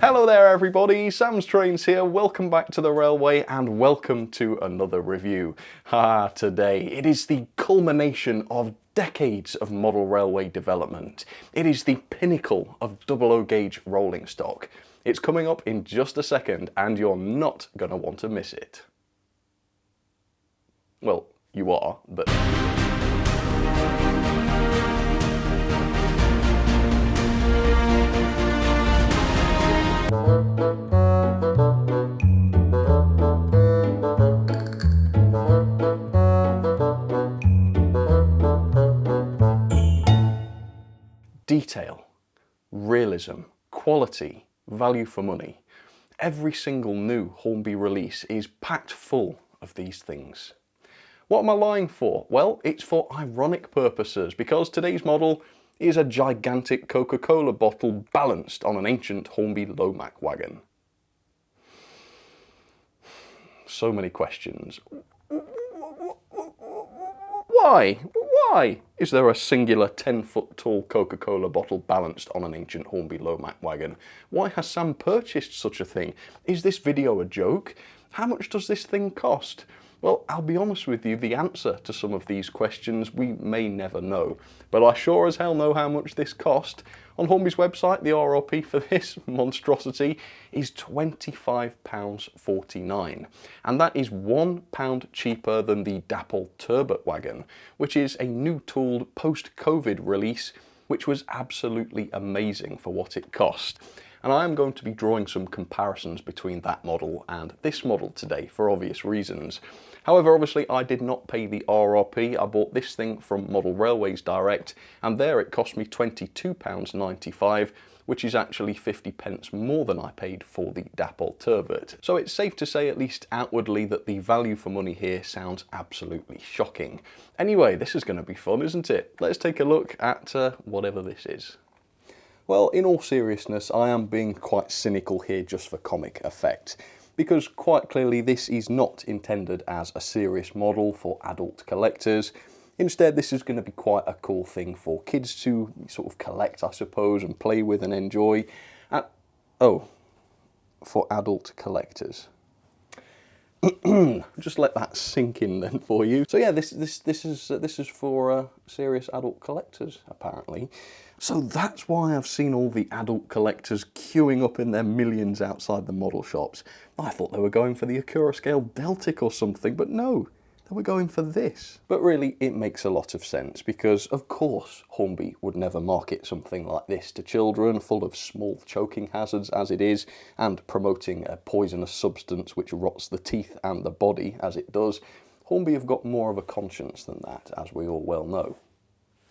Hello there everybody, Sam's Trains here, welcome back to the railway and welcome to another review. Today it is the culmination of decades of model railway development. It is the pinnacle of 00 gauge rolling stock. It's coming up in just a second and you're not going to want to miss it. Well, you are, but... Detail, realism, quality, value for money. Every single new Hornby release is packed full of these things. What am I lying for? Well, it's for ironic purposes, because today's model is a gigantic Coca-Cola bottle balanced on an ancient Hornby Lowmac wagon. So many questions. Why? Why is there a singular 10-foot tall Coca-Cola bottle balanced on an ancient Hornby Lowmac wagon? Why has Sam purchased such a thing? Is this video a joke? How much does this thing cost? Well, I'll be honest with you, the answer to some of these questions we may never know. But I sure as hell know how much this cost. On Hornby's website, the RRP for this monstrosity is £25.49. And that is £1 cheaper than the Dapple Turbot wagon, which is a new tooled post-COVID release, which was absolutely amazing for what it cost. And I am going to be drawing some comparisons between that model and this model today for obvious reasons. However, obviously I did not pay the RRP, I bought this thing from Model Railways Direct, and there it cost me £22.95, which is actually 50p more than I paid for the Dapple Turbot. So it's safe to say, at least outwardly, that the value for money here sounds absolutely shocking. Anyway, this is going to be fun, isn't it? Let's take a look at whatever this is. Well, in all seriousness, I am being quite cynical here just for comic effect, because quite clearly this is not intended as a serious model for adult collectors. Instead, this is going to be quite a cool thing for kids to sort of collect, I suppose, and play with and enjoy. For adult collectors. Just let that sink in then for you. So yeah, this is for serious adult collectors apparently. So that's why I've seen all the adult collectors queuing up in their millions outside the model shops. I thought they were going for the Acura scale Deltic or something, but no, they were going for this. But really, it makes a lot of sense because, of course, Hornby would never market something like this to children, full of small choking hazards as it is, and promoting a poisonous substance which rots the teeth and the body as it does. Hornby have got more of a conscience than that, as we all well know.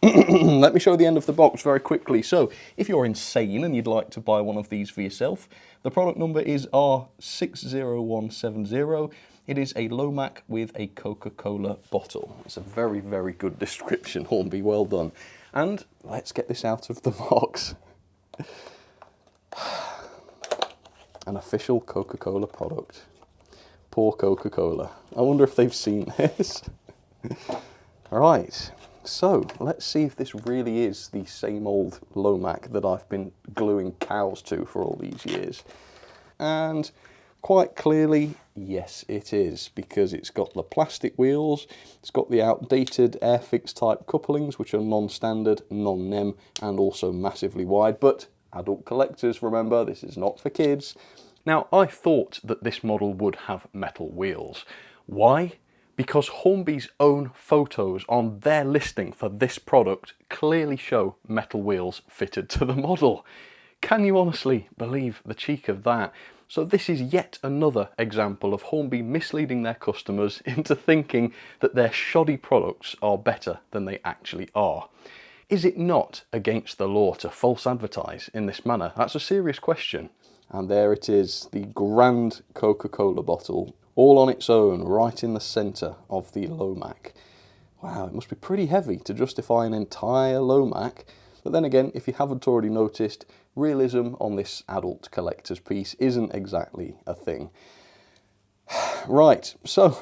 Let me show the end of the box very quickly. So, if you're insane and you'd like to buy one of these for yourself, the product number is R60170. It is a Lowmac with a Coca-Cola bottle. It's a very, very good description, Hornby, well done. And let's get this out of the box. An official Coca-Cola product. Poor Coca-Cola. I wonder if they've seen this. All right. So, let's see if this really is the same old Lowmac that I've been gluing cows to for all these years. And quite clearly, yes it is, because it's got the plastic wheels, it's got the outdated Airfix type couplings, which are non-standard, non-NEM, and also massively wide, but adult collectors, remember, this is not for kids. Now, I thought that this model would have metal wheels. Why? Because Hornby's own photos on their listing for this product clearly show metal wheels fitted to the model. Can you honestly believe the cheek of that? So this is yet another example of Hornby misleading their customers into thinking that their shoddy products are better than they actually are. Is it not against the law to false advertise in this manner? That's a serious question. And there it is, the grand Coca-Cola bottle, all on its own, right in the centre of the Lowmac. Wow, it must be pretty heavy to justify an entire Lowmac. But then again, if you haven't already noticed, realism on this adult collector's piece isn't exactly a thing. Right, so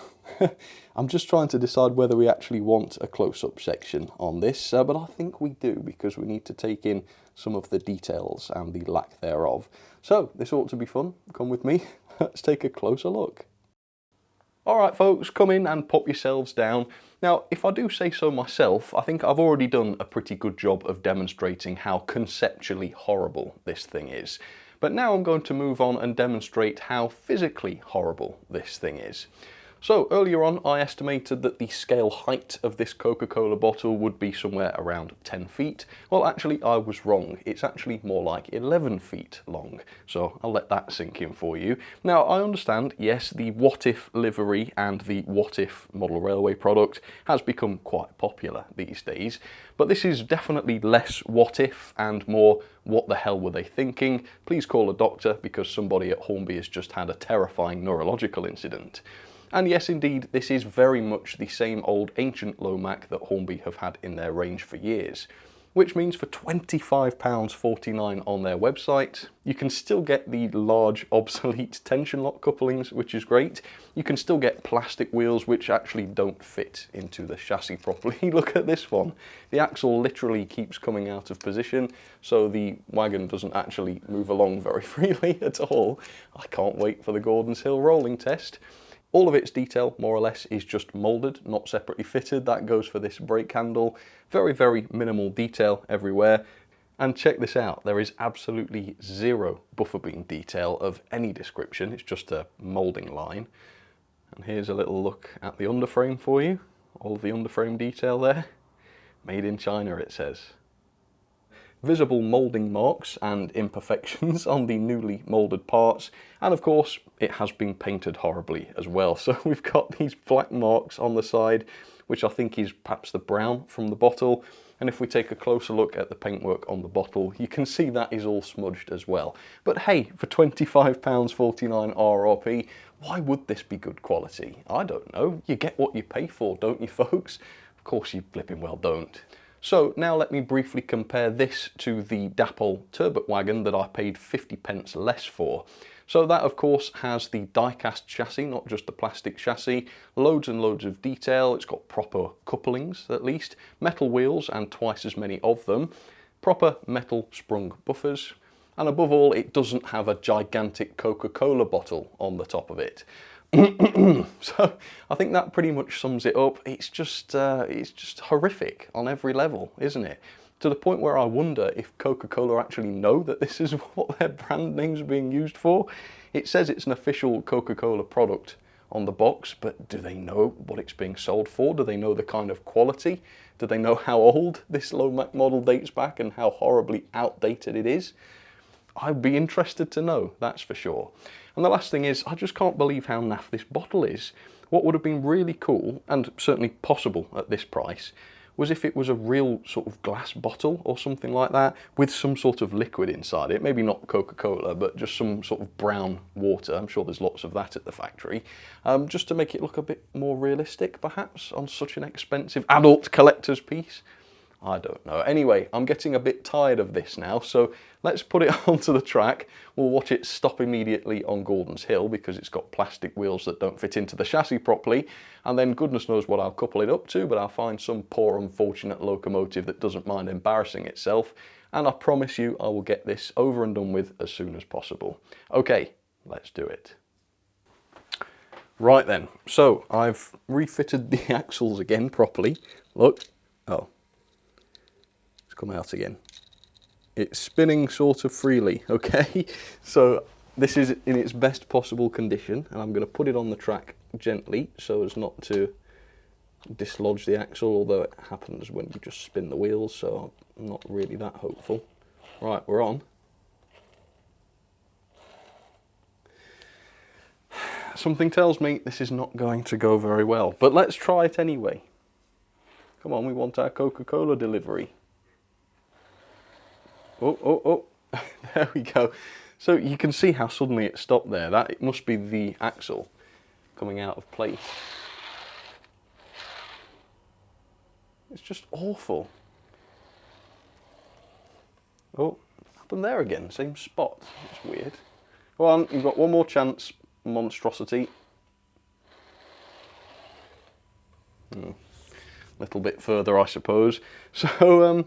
I'm just trying to decide whether we actually want a close-up section on this, but I think we do, because we need to take in some of the details and the lack thereof. So this ought to be fun. Come with me, let's take a closer look. Alright folks, come in and pop yourselves down. Now, if I do say so myself, I think I've already done a pretty good job of demonstrating how conceptually horrible this thing is. But now I'm going to move on and demonstrate how physically horrible this thing is. So earlier on I estimated that the scale height of this Coca-Cola bottle would be somewhere around 10 feet. Well, actually I was wrong. It's actually more like 11 feet long. So I'll let that sink in for you. Now I understand, yes, the What If livery and the What If model railway product has become quite popular these days. But this is definitely less what if and more what the hell were they thinking? Please call a doctor, because somebody at Hornby has just had a terrifying neurological incident. And yes, indeed, this is very much the same old ancient Lowmac that Hornby have had in their range for years. Which means for £25.49 on their website, you can still get the large obsolete tension lock couplings, which is great. You can still get plastic wheels which actually don't fit into the chassis properly. Look at this one. The axle literally keeps coming out of position, so the wagon doesn't actually move along very freely at all. I can't wait for the Gordon's Hill rolling test. All of its detail, more or less, is just moulded, not separately fitted. That goes for this brake handle. Very, very minimal detail everywhere. And check this out, there is absolutely zero buffer beam detail of any description. It's just a moulding line. And here's a little look at the underframe for you. All of the underframe detail there. Made in China, it says. Visible moulding marks and imperfections on the newly moulded parts, and of course it has been painted horribly as well. So we've got these black marks on the side, which I think is perhaps the brown from the bottle, and if we take a closer look at the paintwork on the bottle, you can see that is all smudged as well. But hey, for £25.49 RRP, why would this be good quality? I don't know. You get what you pay for, don't you folks? Of course you flipping well don't. So now let me briefly compare this to the Dapol turbot wagon that I paid 50p less for. So that of course has the die-cast chassis, not just the plastic chassis, loads and loads of detail, it's got proper couplings at least, metal wheels and twice as many of them, proper metal sprung buffers, and above all it doesn't have a gigantic Coca-Cola bottle on the top of it. So I think that pretty much sums it up. It's just horrific on every level, isn't it? To the point where I wonder if Coca-Cola actually know that this is what their brand name's being used for. It says it's an official Coca-Cola product on the box, but do they know what it's being sold for? Do they know the kind of quality? Do they know how old this Lowmac model dates back and how horribly outdated it is? I'd be interested to know, that's for sure. And the last thing is, I just can't believe how naff this bottle is. What would have been really cool, and certainly possible at this price, was if it was a real sort of glass bottle or something like that, with some sort of liquid inside it. Maybe not Coca-Cola, but just some sort of brown water. I'm sure there's lots of that at the factory. Just to make it look a bit more realistic, perhaps, on such an expensive adult collector's piece. I don't know. Anyway, I'm getting a bit tired of this now, so let's put it onto the track. We'll watch it stop immediately on Gordon's Hill because it's got plastic wheels that don't fit into the chassis properly, and then goodness knows what I'll couple it up to, but I'll find some poor unfortunate locomotive that doesn't mind embarrassing itself, and I promise you I will get this over and done with as soon as possible. Okay, let's do it. Right then, so I've refitted the axles again properly. Look, oh. Come out again. It's spinning sort of freely, okay? So this is in its best possible condition, and I'm going to put it on the track gently so as not to dislodge the axle, although it happens when you just spin the wheels, so I'm not really that hopeful. Right, we're on. Something tells me this is not going to go very well, but let's try it anyway. Come on, we want our Coca-Cola delivery. Oh, there we go. So you can see how suddenly it stopped there. That it must be the axle coming out of place. It's just awful. Oh, happened there again, same spot. It's weird. Go on, you've got one more chance, monstrosity. Little bit further, I suppose. So,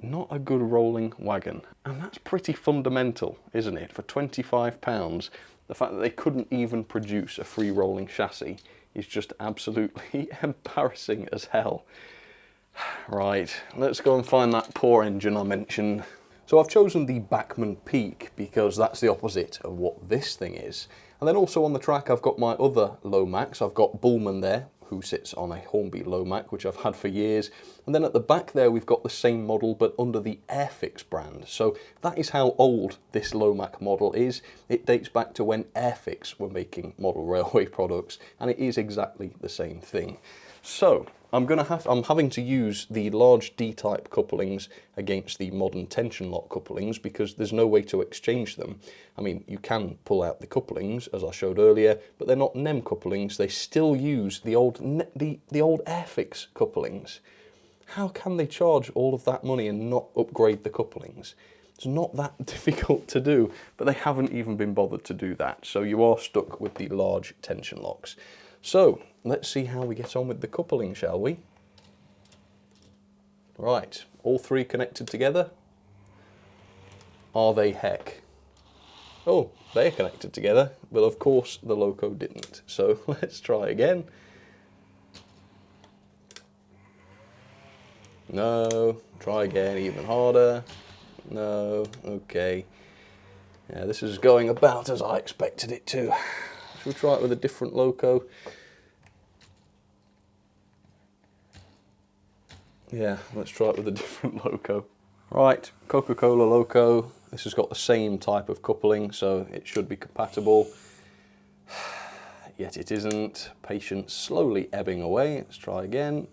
not a good rolling wagon. And that's pretty fundamental, isn't it? For £25, the fact that they couldn't even produce a free rolling chassis is just absolutely embarrassing as hell. Right, let's go and find that poor engine I mentioned. So I've chosen the Bachmann Peak because that's the opposite of what this thing is. And then also on the track I've got my other Lowmacs. I've got Bullman there, who sits on a Hornby Lowmac, which I've had for years. And then at the back there we've got the same model but under the Airfix brand. So that is how old this Lowmac model is. It dates back to when Airfix were making model railway products, and it is exactly the same thing. So I'm having to use the large D-type couplings against the modern tension lock couplings because there's no way to exchange them. I mean, you can pull out the couplings, as I showed earlier, but they're not NEM couplings. They still use the old Airfix couplings. How can they charge all of that money and not upgrade the couplings? It's not that difficult to do, but they haven't even been bothered to do that. So you are stuck with the large tension locks. So let's see how we get on with the coupling, shall we? Right, all three connected together. Are they heck? Oh, they're connected together, but of course the loco didn't. So let's try again. No, try again, even harder. No, okay. Yeah, this is going about as I expected it to. Should we try it with a different loco? Yeah, let's try it with a different loco. Right, Coca-Cola loco. This has got the same type of coupling, so it should be compatible. Yet it isn't. Patience slowly ebbing away. Let's try again.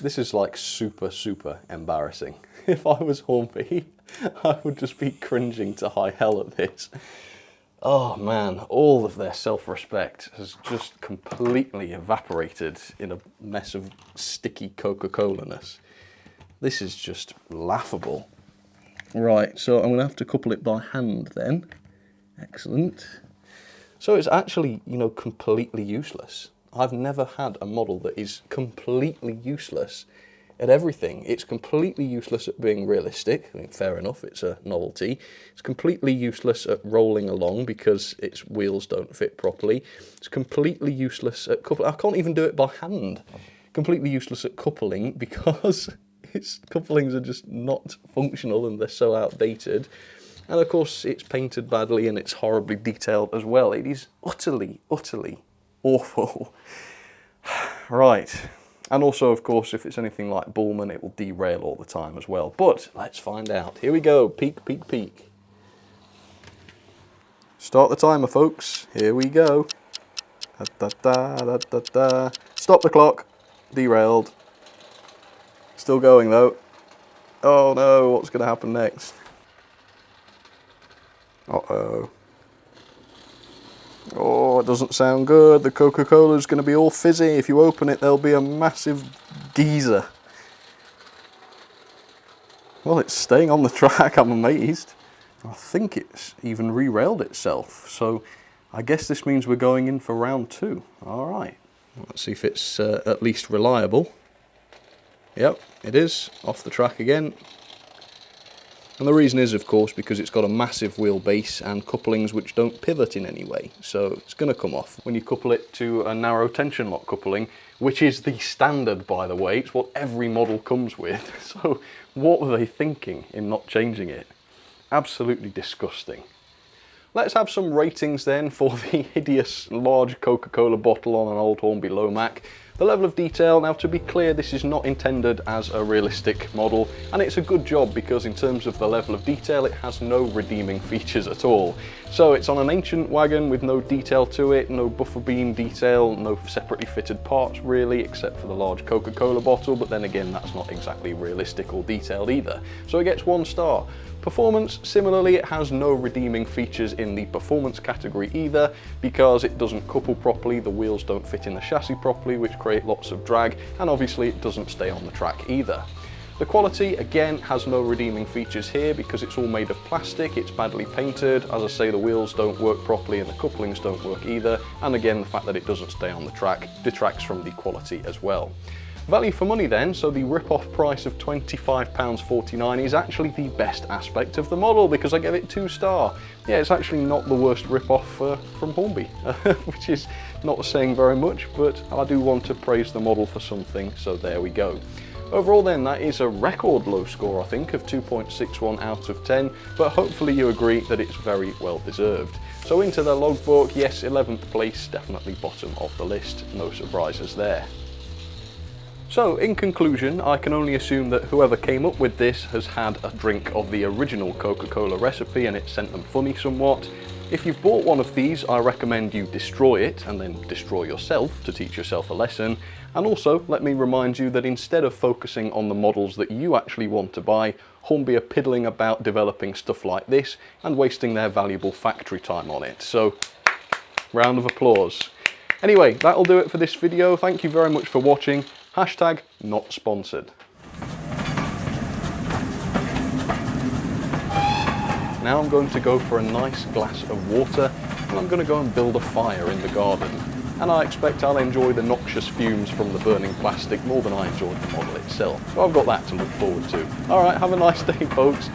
This is like super embarrassing. If I was Hornby, I would just be cringing to high hell at this. Oh man, all of their self-respect has just completely evaporated in a mess of sticky Coca-Cola-ness. This is just laughable. Right, so I'm going to have to couple it by hand then. Excellent. So it's actually, you know, completely useless. I've never had a model that is completely useless at everything. It's completely useless at being realistic. I mean, fair enough, it's a novelty. It's completely useless at rolling along because its wheels don't fit properly. It's completely useless at coupling. I can't even do it by hand. Completely useless at coupling because its couplings are just not functional and they're so outdated. And of course, it's painted badly and it's horribly detailed as well. It is utterly awful. Right. And also, of course, if it's anything like Bullman, it will derail all the time as well. But let's find out. Here we go. Peak. Start the timer, folks. Here we go. Da, da, da, da, da. Stop the clock. Derailed. Still going, though. Oh, no. What's going to happen next? Uh-oh. Oh, it doesn't sound good. The Coca-Cola is going to be all fizzy. If you open it, there'll be a massive geyser. Well, it's staying on the track. I'm amazed. I think it's even re-railed itself. So I guess this means we're going in for round 2. All right. Let's see if it's at least reliable. Yep, it is. Off the track again. And the reason is, of course, because it's got a massive wheelbase and couplings which don't pivot in any way. So it's going to come off. When you couple it to a narrow tension lock coupling, which is the standard, by the way, it's what every model comes with. So what were they thinking in not changing it? Absolutely disgusting. Let's have some ratings then for the hideous large Coca-Cola bottle on an old Hornby Lowmac. The level of detail, now to be clear, this is not intended as a realistic model, and it's a good job because in terms of the level of detail it has no redeeming features at all. So it's on an ancient wagon with no detail to it, no buffer beam detail, no separately fitted parts really, except for the large Coca-Cola bottle, but then again that's not exactly realistic or detailed either. So it gets 1 star. Performance, similarly, it has no redeeming features in the performance category either because it doesn't couple properly, the wheels don't fit in the chassis properly, which create lots of drag, and obviously it doesn't stay on the track either. The quality, again, has no redeeming features here because it's all made of plastic, it's badly painted. As I say, the wheels don't work properly and the couplings don't work either. And again, the fact that it doesn't stay on the track detracts from the quality as well. Value for money then, so the rip-off price of £25.49 is actually the best aspect of the model because I give it 2-star. Yeah, it's actually not the worst rip-off from Hornby, which is not saying very much, but I do want to praise the model for something, so there we go. Overall then, that is a record low score, I think, of 2.61 out of 10, but hopefully you agree that it's very well deserved. So into the logbook, yes, 11th place, definitely bottom of the list, no surprises there. So, in conclusion, I can only assume that whoever came up with this has had a drink of the original Coca-Cola recipe and it sent them funny somewhat. If you've bought one of these, I recommend you destroy it and then destroy yourself to teach yourself a lesson. And also, let me remind you that instead of focusing on the models that you actually want to buy, Hornby are piddling about developing stuff like this and wasting their valuable factory time on it. So, round of applause. Anyway, that'll do it for this video. Thank you very much for watching. Hashtag not sponsored. Now I'm going to go for a nice glass of water and I'm going to go and build a fire in the garden. And I expect I'll enjoy the noxious fumes from the burning plastic more than I enjoyed the model itself. So I've got that to look forward to. Alright, have a nice day folks.